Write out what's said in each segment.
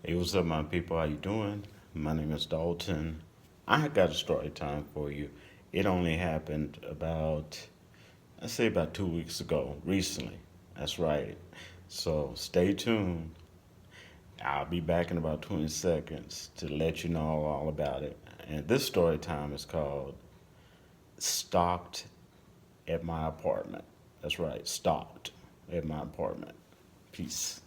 Hey, what's up, my people? How you doing? My name is Dalton. I got a story time for you. It only happened I'd say about 2 weeks ago, recently. That's right. So stay tuned. I'll be back in about 20 seconds to let you know all about it. And this story time is called Stalked at My Apartment. That's right, stalked at my apartment. Peace.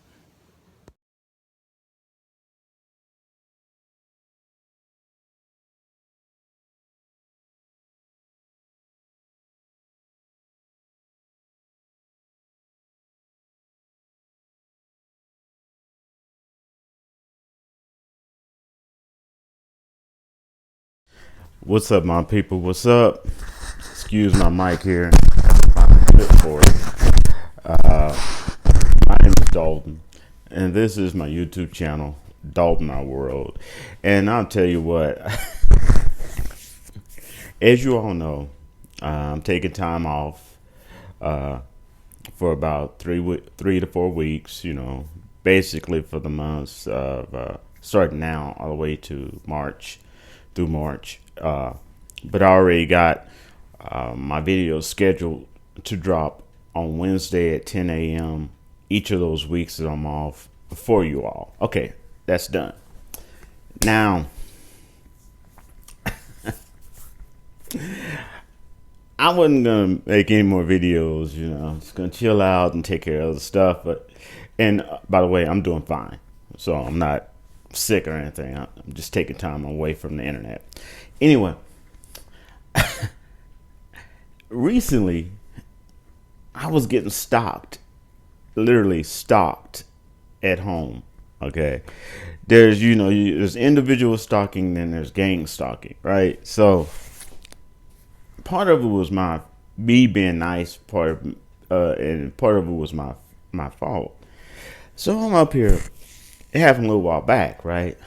What's up, my people? What's up? Excuse my mic here. Find a clip for it. My name is Dalton, and this is my YouTube channel, Dalton Our World. And I'll tell you what, as you all know, I'm taking time off for about 3 to 4 weeks. Basically for the months of starting now all the way to March through March. But I already got my videos scheduled to drop on Wednesday at 10 a.m. each of those weeks that I'm off for you all. Okay, that's done. Now, I wasn't gonna make any more videos. Just gonna chill out and take care of the stuff. And by the way, I'm doing fine, so I'm not sick or anything. I'm just taking time away from the internet. Anyway, recently I was getting stalked, literally stalked at home. Okay, there's individual stalking, then there's gang stalking, right? So part of it was my me being nice, and part of it was my fault. So I'm up here. It happened a little while back, right?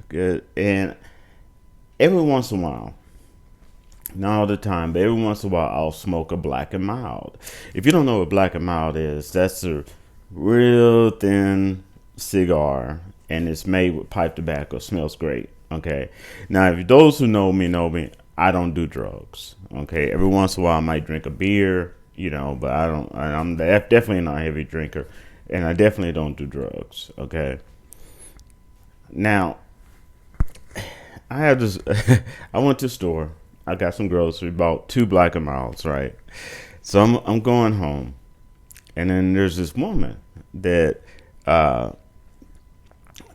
Good, and every once in a while, not all the time, but every once in a while, I'll smoke a black and mild. If you don't know what black and mild is, that's a real thin cigar, and it's made with pipe tobacco. Smells great. Okay. Now, if those who know me, I don't do drugs. Okay. Every once in a while, I might drink a beer, but I don't. I'm definitely not a heavy drinker, and I definitely don't do drugs. Okay. Now, I have this. I went to the store. I got some groceries, bought two black and milds, right? So I'm going home, and then there's this woman that I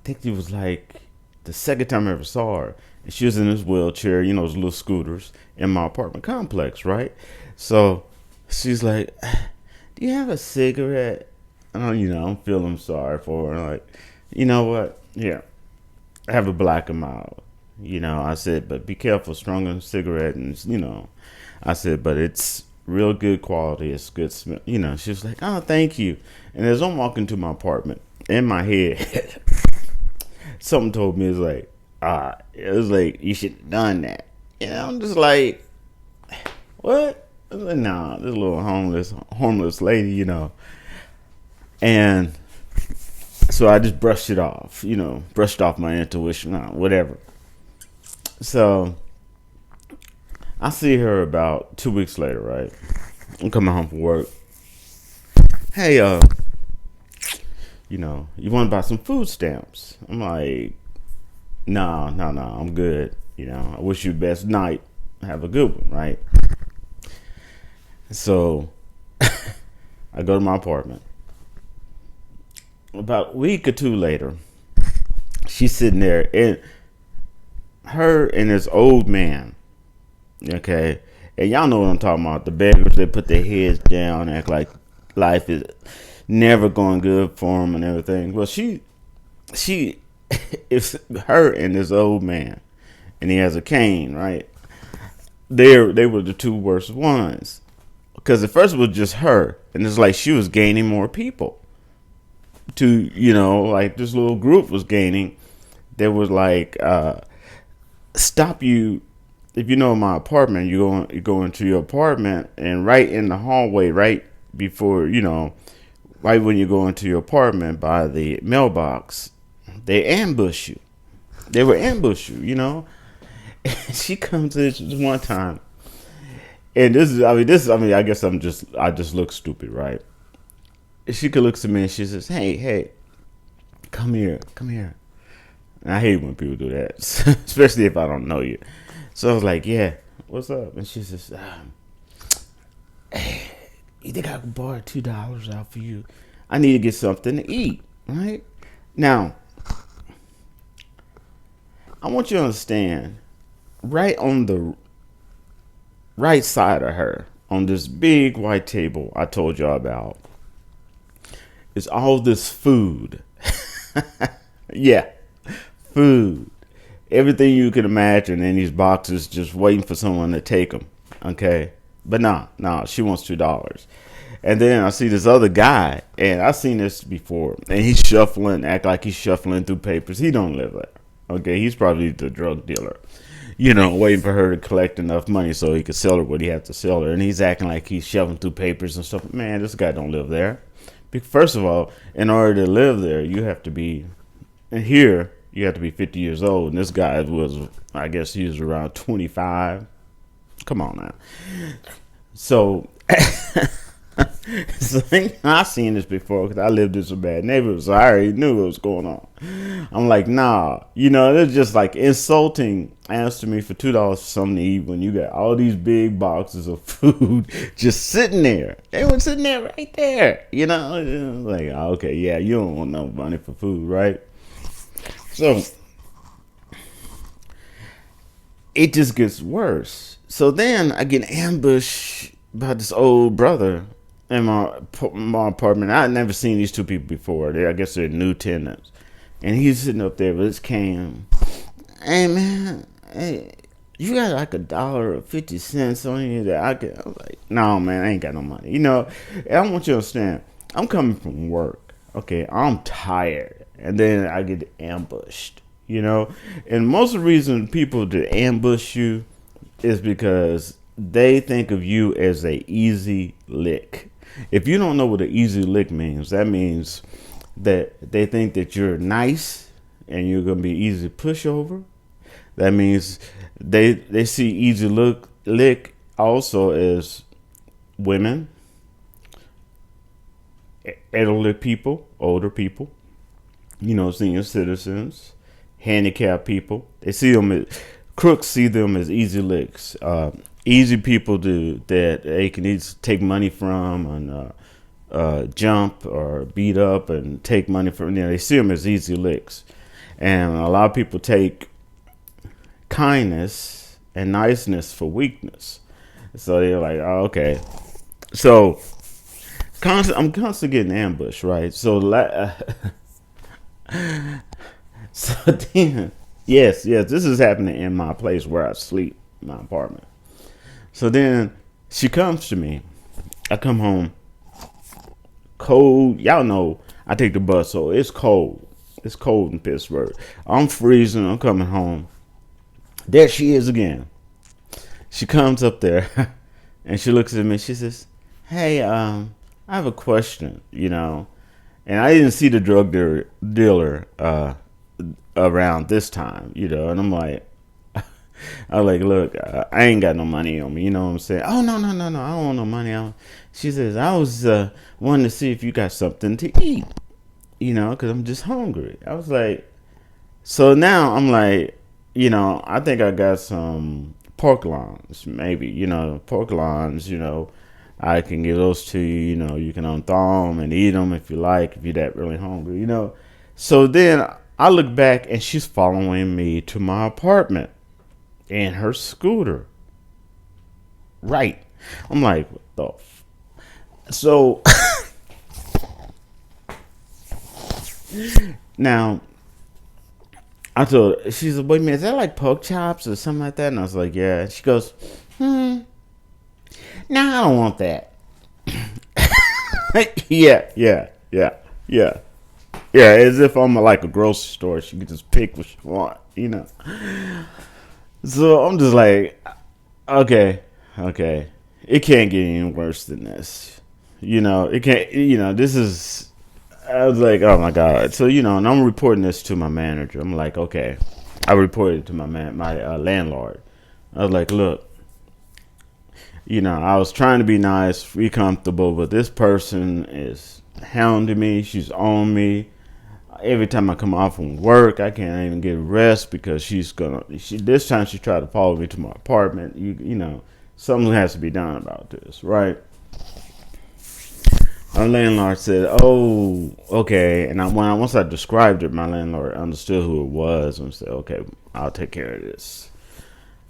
think it was like the second time I ever saw her. And she was in this wheelchair, those little scooters in my apartment complex, right? So she's like, "Do you have a cigarette?" I'm feeling sorry for her. Like, you know what? Yeah, I have a black and mild. I said, but be careful, stronger cigarette, and I said, but it's real good quality. It's good smell. She was like, "Oh, thank you." And as I'm walking to my apartment, in my head, something told me it was like you should have done that. I'm just like, what? I was like, nah, this little homeless lady, and so I just brushed it off, brushed off my intuition, whatever. So I see her about 2 weeks later, right? I'm coming home from work. Hey, you want to buy some food stamps? I'm like, no, no, no, I'm good. I wish you best night. Have a good one, right? So I go to my apartment. About a week or two later, she's sitting there, and her and this old man, okay? And y'all know what I'm talking about. The beggars, they put their heads down, act like life is never going good for them and everything. Well, she, it's her and this old man, and he has a cane, right? They were the two worst ones, because at first it was just her, and it's like she was gaining more people. Like this little group was gaining. There was like stop you if you know my apartment. You go into your apartment, and right in the hallway, right before right when you go into your apartment by the mailbox, they ambush you. They will ambush you, you know. She comes in this one time, and I guess I just look stupid, right? She could look at me and she says, hey, come here, come here. And I hate when people do that, especially if I don't know you. So I was like, yeah, what's up? And she says, hey, you think I could borrow $2 out for you? I need to get something to eat, right? Now, I want you to understand, right on the right side of her, on this big white table I told y'all about, is all this food. Yeah, food. Everything you can imagine in these boxes, just waiting for someone to take them. Okay? But no, she wants $2. And then I see this other guy, and I've seen this before, and he's shuffling, act like he's shuffling through papers. He don't live there. Okay, he's probably the drug dealer, you know, waiting for her to collect enough money so he could sell her what he has to sell her. And he's acting like he's shuffling through papers and stuff. Man, this guy don't live there. First of all, in order to live there, you have to be, and here, you have to be 50 years old. And this guy was, I guess he was around 25. Come on now. So, so I've seen this before because I lived in some bad neighborhoods, so I already knew what was going on. I'm like, nah, you know, it's just like insulting asking me for $2 for something to eat when you got all these big boxes of food just sitting there. They were sitting there right there, you know. Like, okay, yeah, you don't want no money for food, right? So it just gets worse. So then I get ambushed by this old brother in my apartment. I had never seen these two people before. I guess they're new tenants. And he's sitting up there with his can. Hey, man, hey, you got like $1.50 on you that I could. I was like, no, man, I ain't got no money. You know, I want you to understand, I'm coming from work. Okay, I'm tired. And then I get ambushed, you know. And most of the reason people to ambush you is because they think of you as a easy lick. If you don't know what an easy lick means, that means that they think that you're nice and you're going to be easy to push over. That means they see easy lick also as women, elderly people, older people, you know, senior citizens, handicapped people. They see them as crooks, see them as easy licks, easy people that they can either take money from and jump or beat up and take money from. You know, they see them as easy licks, and a lot of people take kindness and niceness for weakness. So they're like, oh, okay. So I'm constantly getting ambushed, right? So so then, yes, this is happening in my place where I sleep, my apartment. So then she comes to me. I come home cold. Y'all know I take the bus, so it's cold. It's cold in Pittsburgh. I'm freezing. I'm coming home. There she is again. She comes up there and she looks at me. She says, hey, I have a question, you know. And I didn't see the drug dealer around this time, you know. And I'm like, I was like, look, I ain't got no money on me, you know what I'm saying? Oh, no, I don't want no money. She says, I was wanting to see if you got something to eat, you know, because I'm just hungry. I was like, so now I'm like, you know, I think I got some pork loins, maybe, you know, pork loins, you know. I can give those to you, you know, you can unthaw them and eat them if you like, if you're that really hungry, you know. So then I look back and she's following me to my apartment in her scooter. Right. I'm like, what the So now I told her, she said, wait a minute, is that like pork chops or something like that? And I was like, yeah. She goes, no, I don't want that. Yeah. As if I'm like a grocery store. She can just pick what she want, you know. So I'm just like, okay. It can't get any worse than this. You know, it can't, you know, this is, I was like, oh my god. So and I'm reporting this to my manager. I'm like, okay. I reported it to my landlord. I was like, look, I was trying to be nice, be comfortable, but this person is hounding me. She's on me. Every time I come off from work, I can't even get rest because this time she tried to follow me to my apartment. Something has to be done about this, right? Our landlord said, "Oh, okay." And once I described it, my landlord understood who it was and said, "Okay, I'll take care of this."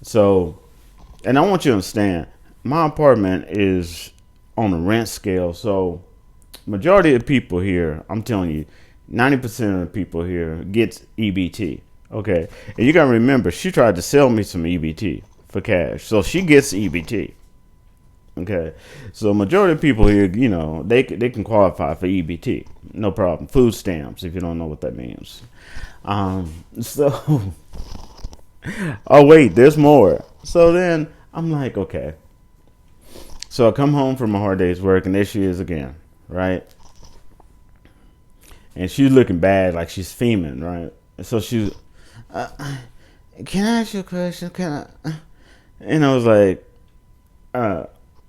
So, and I want you to understand, my apartment is on a rent scale. So, majority of people here, I'm telling you, 90% of the people here gets EBT. Okay, and you gotta remember, she tried to sell me some EBT for cash, so she gets EBT. Okay, so majority of people here, they can qualify for EBT, no problem. Food stamps, if you don't know what that means. So, oh wait, there's more. So then I'm like, okay. So I come home from a hard day's work, and there she is again, right? And she's looking bad, like she's fuming, right? So she's, uh, can I ask you a question? Can I? And I was like,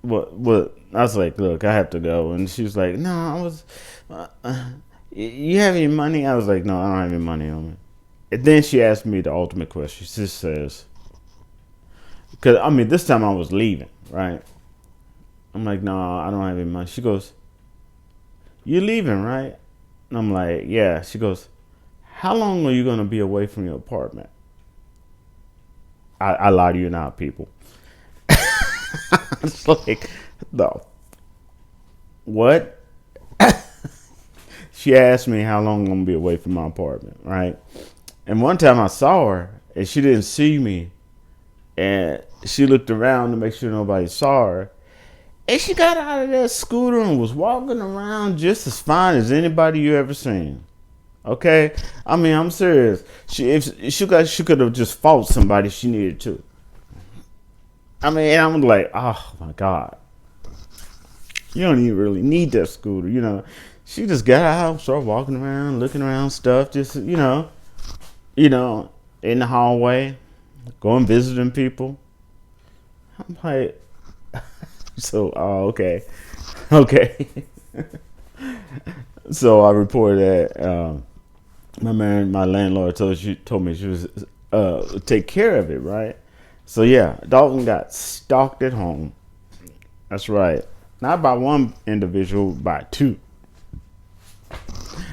what? I was like, look, I have to go. And she was like, no, you have any money? I was like, no, I don't have any money on me. And then she asked me the ultimate question. She just says, because this time I was leaving, right? I'm like, no, I don't have any money. She goes, you leaving, right? And I'm like, yeah. She goes, how long are you going to be away from your apartment? I lie to you now, people. It's like, no. What? She asked me how long I'm going to be away from my apartment, right? And one time I saw her, and she didn't see me. And she looked around to make sure nobody saw her. And she got out of that scooter and was walking around just as fine as anybody you ever seen. Okay, I'm serious. She could have just fought somebody she needed to. I'm like, oh my god, you don't even really need that scooter. She just got out, started walking around, looking around stuff, just in the hallway, going visiting people. I'm like, so, oh, okay. Okay. So I reported that my landlord told me she was take care of it, right? So yeah, Dalton got stalked at home. That's right. Not by one individual, by two.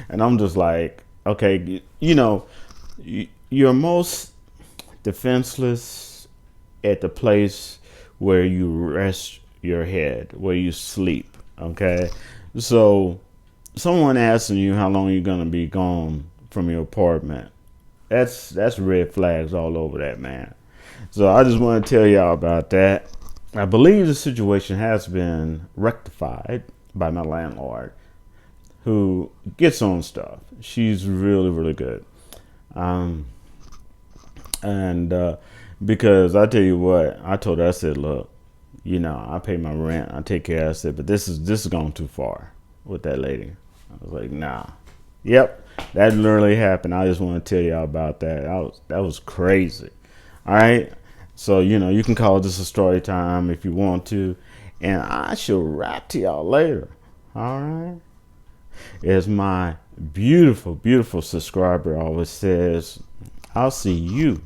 And I'm just like, okay, you're most defenseless at the place where you rest your head, where you sleep. Okay, so someone asking you how long you're gonna be gone from your apartment, that's red flags all over that, man. So I just want to tell y'all about that. I believe the situation has been rectified by my landlord, who gets on stuff. She's really, really good. And because I tell you what, I told her, I said, look, I pay my rent, I take care of it. I said, but this is going too far with that lady. I was like, nah. Yep, that literally happened. I just want to tell y'all about that. That was crazy. All right. So, you can call this a story time if you want to. And I shall rap to y'all later. All right. As my beautiful, beautiful subscriber always says, I'll see you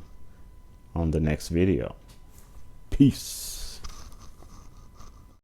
on the next video. Peace.